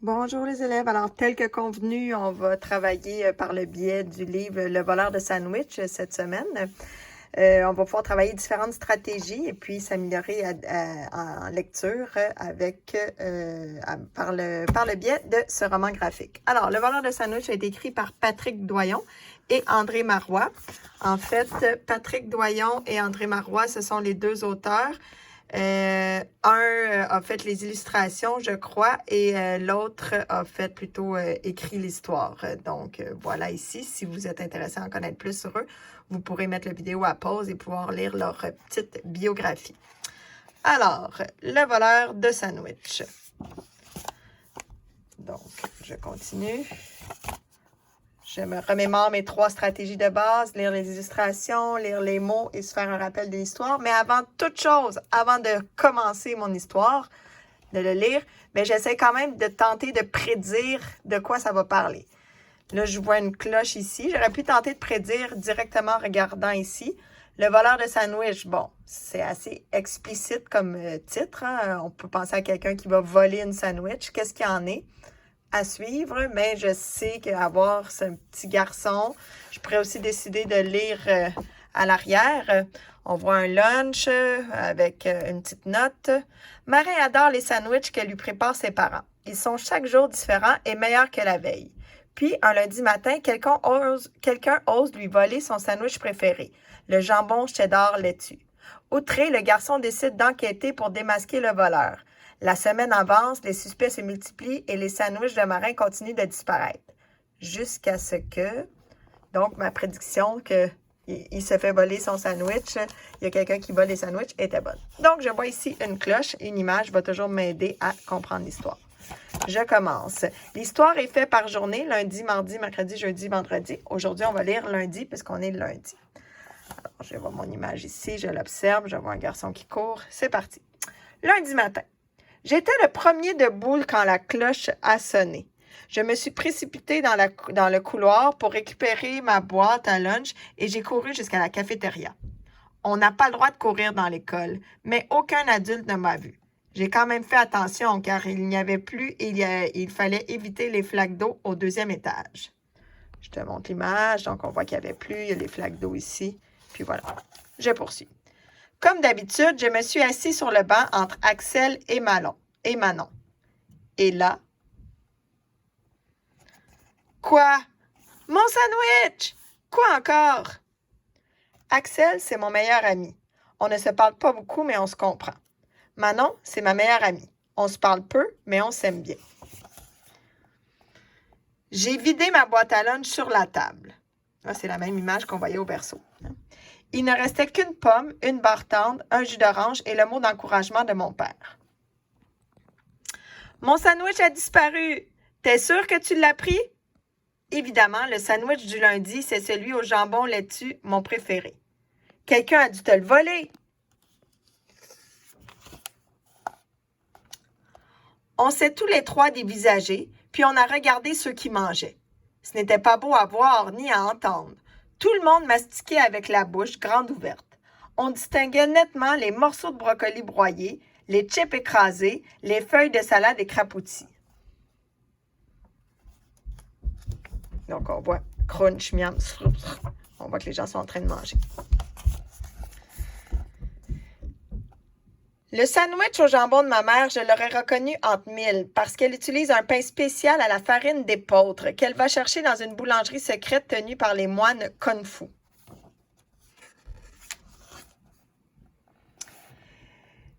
Bonjour les élèves. Alors, tel que convenu, on va travailler par le biais du livre Le voleur de sandwich cette semaine. On va pouvoir travailler différentes stratégies et puis s'améliorer en lecture par le biais de ce roman graphique. Alors, Le voleur de sandwich a été écrit par Patrick Doyon et André Marois. En fait, Patrick Doyon et André Marois, ce sont les deux auteurs. Un a fait les illustrations, je crois, et l'autre a fait plutôt écrit l'histoire. Donc, voilà ici, si vous êtes intéressé à en connaître plus sur eux, vous pourrez mettre la vidéo à pause et pouvoir lire leur petite biographie. Alors, le voleur de sandwich. Donc, je continue. Je me remémore mes 3 stratégies de base, lire les illustrations, lire les mots et se faire un rappel de l'histoire. Mais avant toute chose, avant de commencer mon histoire, de le lire, mais j'essaie quand même de tenter de prédire de quoi ça va parler. Là, je vois une cloche ici. J'aurais pu tenter de prédire directement en regardant ici. Le voleur de sandwich, bon, c'est assez explicite comme titre. Hein? On peut penser à quelqu'un qui va voler une sandwich. Qu'est-ce qu'il y en est à suivre? Mais je sais qu'avoir ce petit garçon, je pourrais aussi décider de lire à l'arrière. On voit un lunch avec une petite note. Marin adore les sandwichs que lui préparent ses parents. Ils sont chaque jour différents et meilleurs que la veille. Puis, un lundi matin, quelqu'un ose lui voler son sandwich préféré, le jambon cheddar laitue. Outré, le garçon décide d'enquêter pour démasquer le voleur. La semaine avance, les suspects se multiplient et les sandwichs de Marin continuent de disparaître. Jusqu'à ce que... Donc, ma prédiction qu'il se fait voler son sandwich, il y a quelqu'un qui vole les sandwichs, était bonne. Donc, je vois ici une cloche, une image va toujours m'aider à comprendre l'histoire. Je commence. L'histoire est faite par journée, lundi, mardi, mercredi, jeudi, vendredi. Aujourd'hui, on va lire lundi puisqu'on est lundi. Alors, je vois mon image ici, je l'observe, je vois un garçon qui court. C'est parti. Lundi matin. J'étais le premier debout quand la cloche a sonné. Je me suis précipitée dans le couloir pour récupérer ma boîte à lunch et j'ai couru jusqu'à la cafétéria. On n'a pas le droit de courir dans l'école, mais aucun adulte ne m'a vu. J'ai quand même fait attention car il n'y avait plus et il fallait éviter les flaques d'eau au 2e étage. Je te montre l'image, donc on voit qu'il n'y avait plus, il y a les flaques d'eau ici, puis voilà. Je poursuis. Comme d'habitude, je me suis assis sur le banc entre Axel et Manon. Et là... Quoi? Mon sandwich! Quoi encore? Axel, c'est mon meilleur ami. On ne se parle pas beaucoup, mais on se comprend. Manon, c'est ma meilleure amie. On se parle peu, mais on s'aime bien. J'ai vidé ma boîte à lunch sur la table. Là, c'est la même image qu'on voyait au berceau. Il ne restait qu'une pomme, une barre tendre, un jus d'orange et le mot d'encouragement de mon père. Mon sandwich a disparu. T'es sûr que tu l'as pris? Évidemment, le sandwich du lundi, c'est celui au jambon laitue, mon préféré. Quelqu'un a dû te le voler. On s'est tous les 3 dévisagés, puis on a regardé ceux qui mangeaient. Ce n'était pas beau à voir ni à entendre. Tout le monde mastiquait avec la bouche grande ouverte. On distinguait nettement les morceaux de brocoli broyés, les chips écrasés, les feuilles de salade écrapouties. Donc, on voit crunch, miam, on voit que les gens sont en train de manger. Le sandwich au jambon de ma mère, je l'aurais reconnu entre 1000 parce qu'elle utilise un pain spécial à la farine d'épeautre qu'elle va chercher dans une boulangerie secrète tenue par les moines Kung-Fu.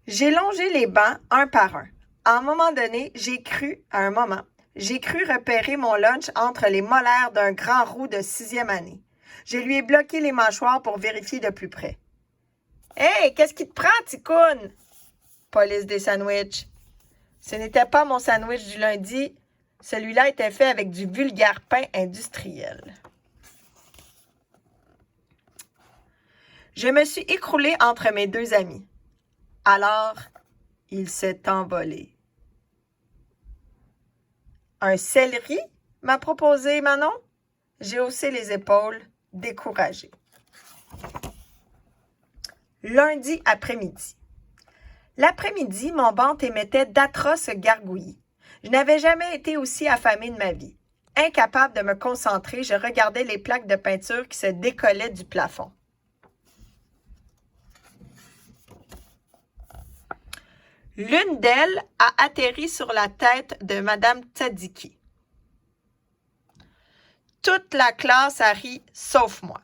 J'ai longé les bancs un par un. À un moment donné, j'ai cru repérer mon lunch entre les molaires d'un grand roux de 6e année. Je lui ai bloqué les mâchoires pour vérifier de plus près. « Hey, qu'est-ce qui te prend, Ticoune? » Police des sandwichs. Ce n'était pas mon sandwich du lundi. Celui-là était fait avec du vulgaire pain industriel. Je me suis écroulée entre mes 2 amis. Alors, il s'est envolé. Un céleri? M'a proposé Manon. J'ai haussé les épaules, découragée. Lundi après-midi. L'après-midi, mon ventre émettait d'atroces gargouillis. Je n'avais jamais été aussi affamée de ma vie. Incapable de me concentrer, je regardais les plaques de peinture qui se décollaient du plafond. L'une d'elles a atterri sur la tête de Madame Tzadiki. Toute la classe a ri, sauf moi.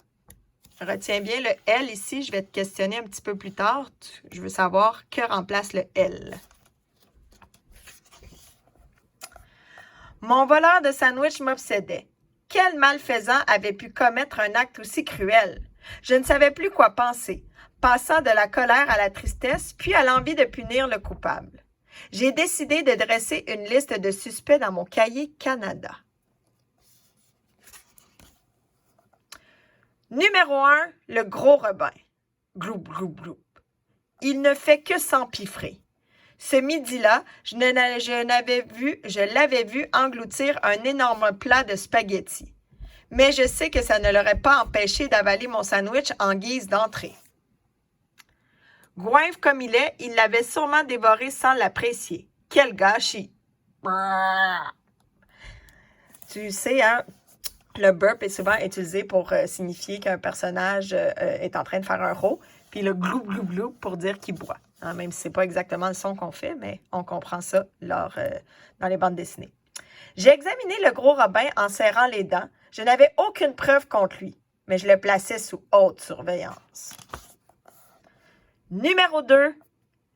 Retiens bien le « L » ici, je vais te questionner un petit peu plus tard. Je veux savoir que remplace le « L ». Mon voleur de sandwich m'obsédait. Quel malfaisant avait pu commettre un acte aussi cruel? Je ne savais plus quoi penser, passant de la colère à la tristesse, puis à l'envie de punir le coupable. J'ai décidé de dresser une liste de suspects dans mon cahier Canada. Numéro 1, le gros Robin. Gloup, gloup, gloup. Il ne fait que s'empiffrer. Ce midi-là, je l'avais vu engloutir un énorme plat de spaghettis. Mais je sais que ça ne l'aurait pas empêché d'avaler mon sandwich en guise d'entrée. Goinfre comme il est, il l'avait sûrement dévoré sans l'apprécier. Quel gâchis! Tu sais, hein, le burp est souvent utilisé pour signifier qu'un personnage est en train de faire un rot, puis le gloup, gloup, gloup pour dire qu'il boit. Hein, même si ce n'est pas exactement le son qu'on fait, mais on comprend ça dans les bandes dessinées. J'ai examiné le gros Robin en serrant les dents. Je n'avais aucune preuve contre lui, mais je le plaçais sous haute surveillance. Numéro 2,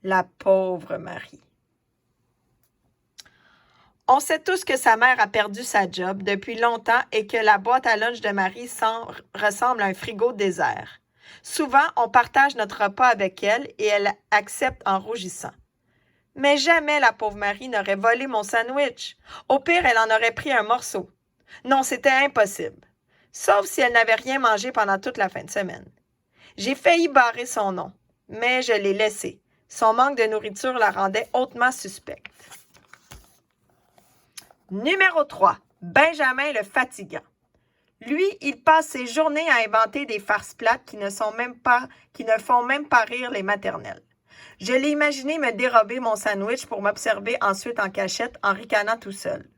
la pauvre Marie. On sait tous que sa mère a perdu sa job depuis longtemps et que la boîte à lunch de Marie ressemble à un frigo désert. Souvent, on partage notre repas avec elle et elle accepte en rougissant. Mais jamais la pauvre Marie n'aurait volé mon sandwich. Au pire, elle en aurait pris un morceau. Non, c'était impossible. Sauf si elle n'avait rien mangé pendant toute la fin de semaine. J'ai failli barrer son nom, mais je l'ai laissé. Son manque de nourriture la rendait hautement suspecte. Numéro 3, Benjamin le fatigant. Lui, il passe ses journées à inventer des farces plates qui ne font même pas rire les maternelles. Je l'ai imaginé me dérober mon sandwich pour m'observer ensuite en cachette en ricanant tout seul.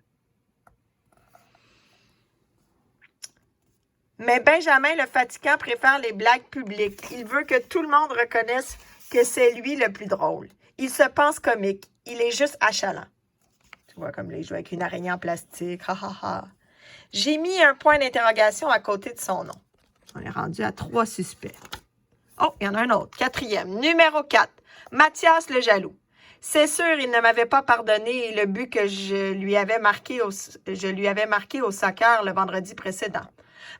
Mais Benjamin le fatigant préfère les blagues publiques. Il veut que tout le monde reconnaisse que c'est lui le plus drôle. Il se pense comique. Il est juste achalant. Tu vois, comme les jouets avec une araignée en plastique. Ha, ha, ha. J'ai mis un point d'interrogation à côté de son nom. On est rendu à 3 suspects. Oh, il y en a un autre. 4e. Numéro 4. Mathias le jaloux. C'est sûr, il ne m'avait pas pardonné le but que je lui avais marqué au soccer le vendredi précédent.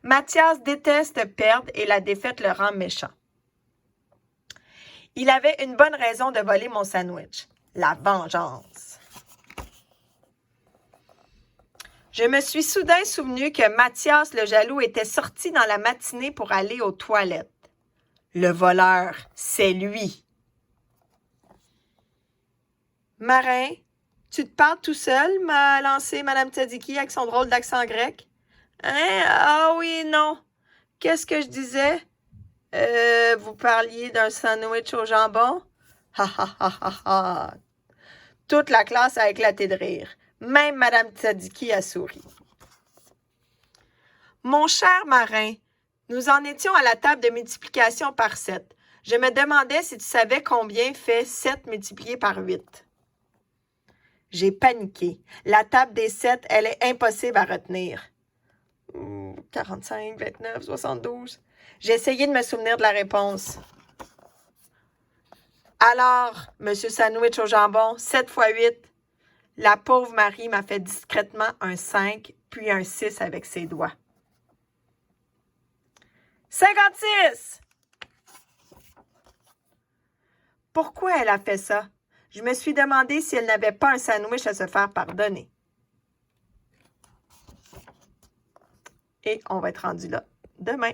Mathias déteste perdre et la défaite le rend méchant. Il avait une bonne raison de voler mon sandwich. La vengeance. Je me suis soudain souvenu que Mathias le jaloux était sorti dans la matinée pour aller aux toilettes. Le voleur, c'est lui. Marin, tu te parles tout seul, m'a lancé Mme Tzadiki avec son drôle d'accent grec. Hein? Ah oui, non. Qu'est-ce que je disais? Vous parliez d'un sandwich au jambon? Ha ha ha ha ha. Toute la classe a éclaté de rire. Même Mme Tzadiki a souri. Mon cher Marin, nous en étions à la table de multiplication par 7. Je me demandais si tu savais combien fait 7 multiplié par 8. J'ai paniqué. La table des 7, elle est impossible à retenir. 45, 29, 72. J'ai essayé de me souvenir de la réponse. Alors, Monsieur Sandwich au jambon, 7 fois 8. La pauvre Marie m'a fait discrètement un 5, puis un 6 avec ses doigts. 56! Pourquoi elle a fait ça? Je me suis demandé si elle n'avait pas un sandwich à se faire pardonner. Et on va être rendu là demain.